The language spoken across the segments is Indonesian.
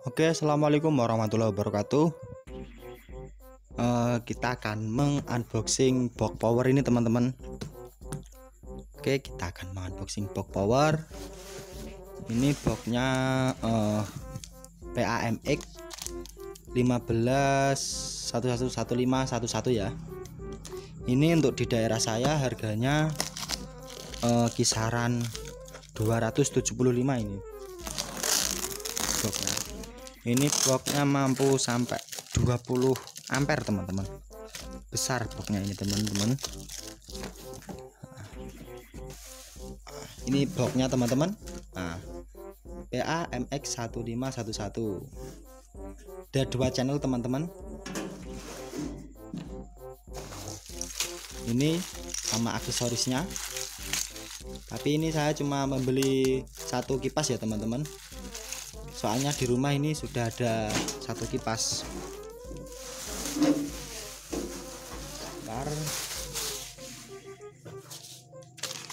Oke, assalamualaikum warahmatullahi wabarakatuh. Kita akan mengunboxing box power ini, teman-teman. Oke, kita akan mengunboxing box power. Ini boxnya PAMX 15111511 ya. Ini untuk di daerah saya harganya kisaran 275 ini boxnya. Ini boxnya mampu sampai 20 ampere, teman-teman. Besar boxnya ini, teman-teman. Ini boxnya, teman-teman. Nah, PAMX 1511. Ada 2 channel, teman-teman. Ini sama aksesorisnya. Tapi ini saya cuma membeli 1 kipas ya, teman-teman. Soalnya di rumah ini sudah ada 1 kipas. Bentar.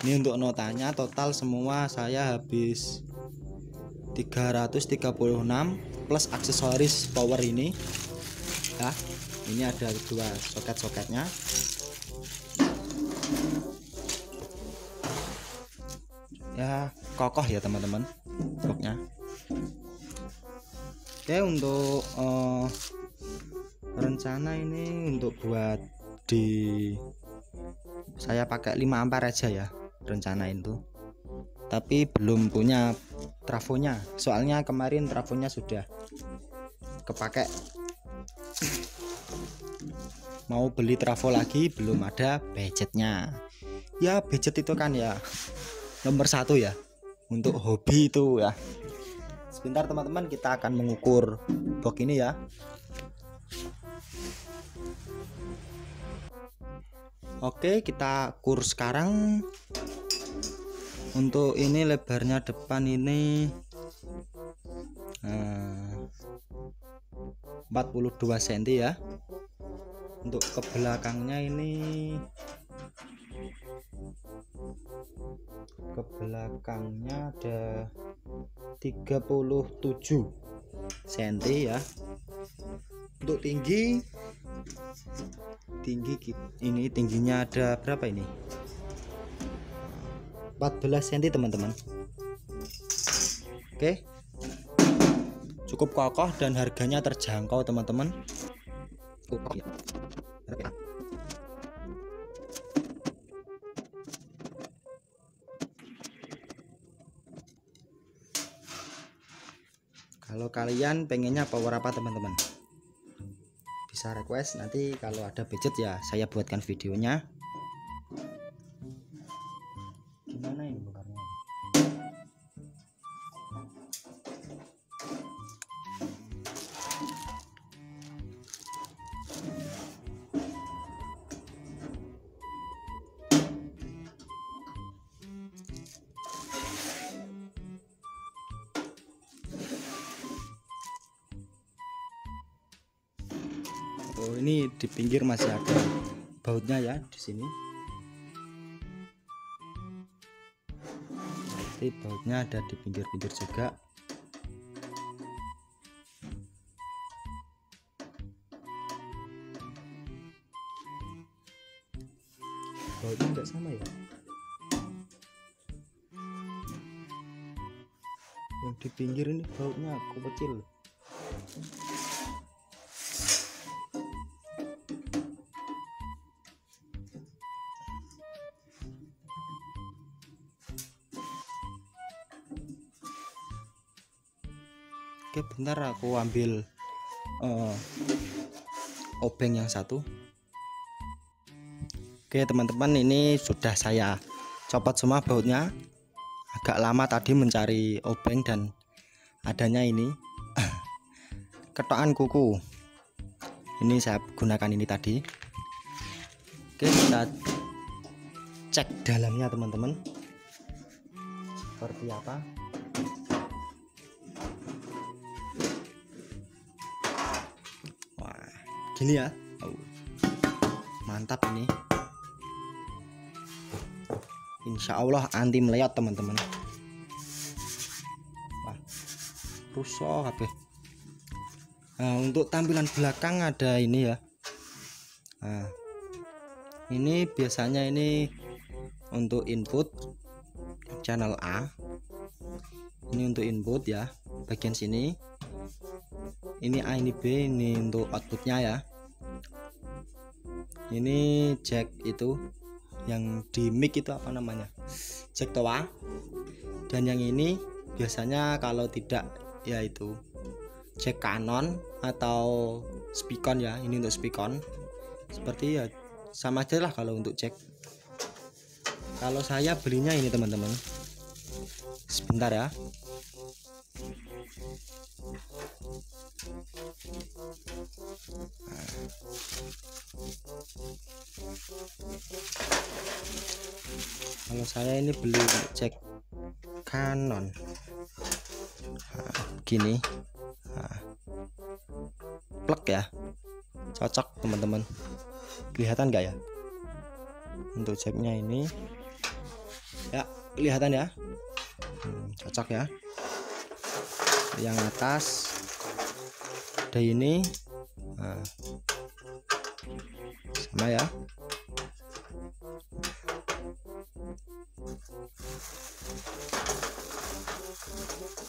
Ini untuk notanya total semua saya habis 336 plus aksesoris power ini ya. Ini ada 2 soket-soketnya. Ya, kokoh ya, teman-teman, boxnya. Oke, untuk rencana ini untuk buat di saya pakai 5 ampere aja ya, rencana itu. Tapi belum punya trafonya. Soalnya kemarin trafonya sudah kepake. Mau beli trafo lagi belum ada budgetnya. Ya, budget itu kan ya nomor 1 ya untuk hobi itu ya. Sebentar, teman-teman, kita akan mengukur box ini ya. Oke, kita ukur sekarang. Untuk ini lebarnya depan ini 42 cm ya. Untuk ke belakangnya ini ada 37 cm ya. Untuk tinggi ini tingginya ada berapa ini? 14 cm, teman-teman. Oke, cukup kokoh dan harganya terjangkau, teman-teman. Kalau kalian pengennya power apa, teman-teman, bisa request. Nanti kalau ada budget ya saya buatkan videonya. Gimana ini bukannya? Oh, ini di pinggir masih ada bautnya ya di sini. Nanti bautnya ada di pinggir-pinggir juga. Bautnya enggak sama ya. Yang di pinggir ini bautnya kecil. Oke, bentar aku ambil obeng yang satu. Oke, teman-teman, ini sudah saya copot semua bautnya. Agak lama tadi mencari obeng dan adanya ini ketokan kuku. Ini saya gunakan ini tadi. Oke, kita cek dalamnya, teman-teman, seperti apa. Gini ya. Mantap ini. Insya Allah anti meleot, teman-teman. Wah, rusak kabeh. Nah, untuk tampilan belakang ada ini ya. Nah, ini biasanya ini untuk input channel A. Ini untuk input ya, bagian sini. Ini A, ini B, ini untuk outputnya ya. Ini jack itu yang di mic itu apa namanya, jack toa. Dan yang ini biasanya kalau tidak yaitu jack Canon atau Spicon ya. Ini untuk Spicon, seperti ya sama aja lah kalau untuk jack. Kalau saya belinya ini teman-teman, sebentar ya. Kalau saya ini beli jack Canon, gini, plug ya, cocok teman-teman. Kelihatan nggak ya untuk jacknya ini ya, kelihatan ya. Cocok ya. Yang atas ada ini, sama ya.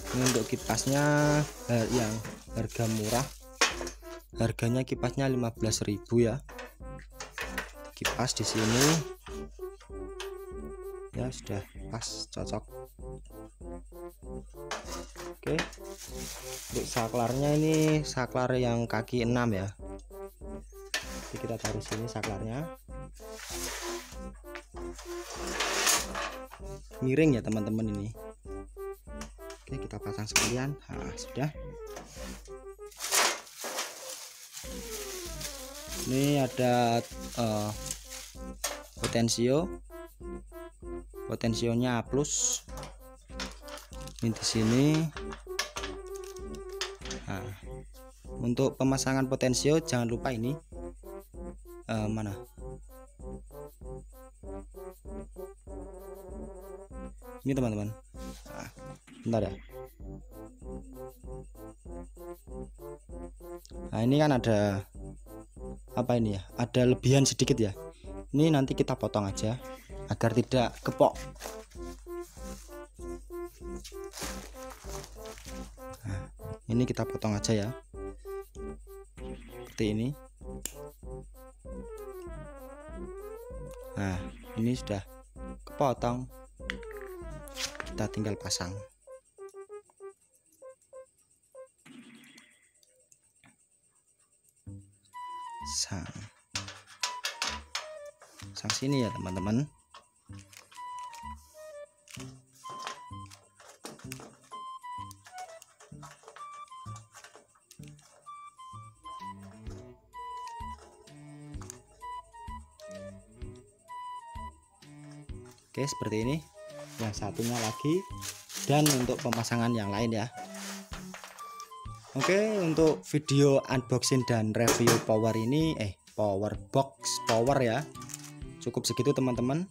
Ini untuk kipasnya yang harga murah, harganya kipasnya 15.000 ya. Kipas di sini ya sudah pas, cocok. Oke, untuk saklarnya ini saklar yang kaki 6 ya. Jadi kita taruh sini saklarnya, miring ya teman-teman ini. Oke, kita pasang sekalian. Nah, sudah. Ini ada potensionya plus. Ini di sini. Nah, untuk pemasangan potensio jangan lupa ini mana? Ini teman-teman. Nah, bentar ya. Nah, ini kan ada apa ini ya? Ada lebihan sedikit ya. Ini nanti kita potong aja agar tidak gepok. Nah, ini kita potong aja ya, seperti ini. Nah, ini sudah kepotong, kita tinggal pasang. Sang sini ya teman-teman. Oke, seperti ini. Yang satunya lagi, dan untuk pemasangan yang lain ya. Oke, untuk video unboxing dan review power ini power box power ya, cukup segitu teman-teman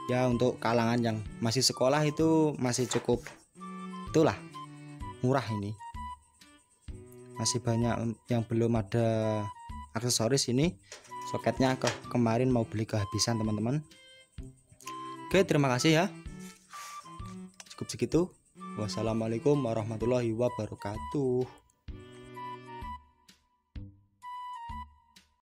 ya. Untuk kalangan yang masih sekolah itu masih cukup, itulah murah. Ini masih banyak yang belum ada aksesoris. Ini soketnya kemarin mau beli kehabisan teman-teman. Oke, terima kasih ya, cukup segitu. Wassalamualaikum warahmatullahi wabarakatuh.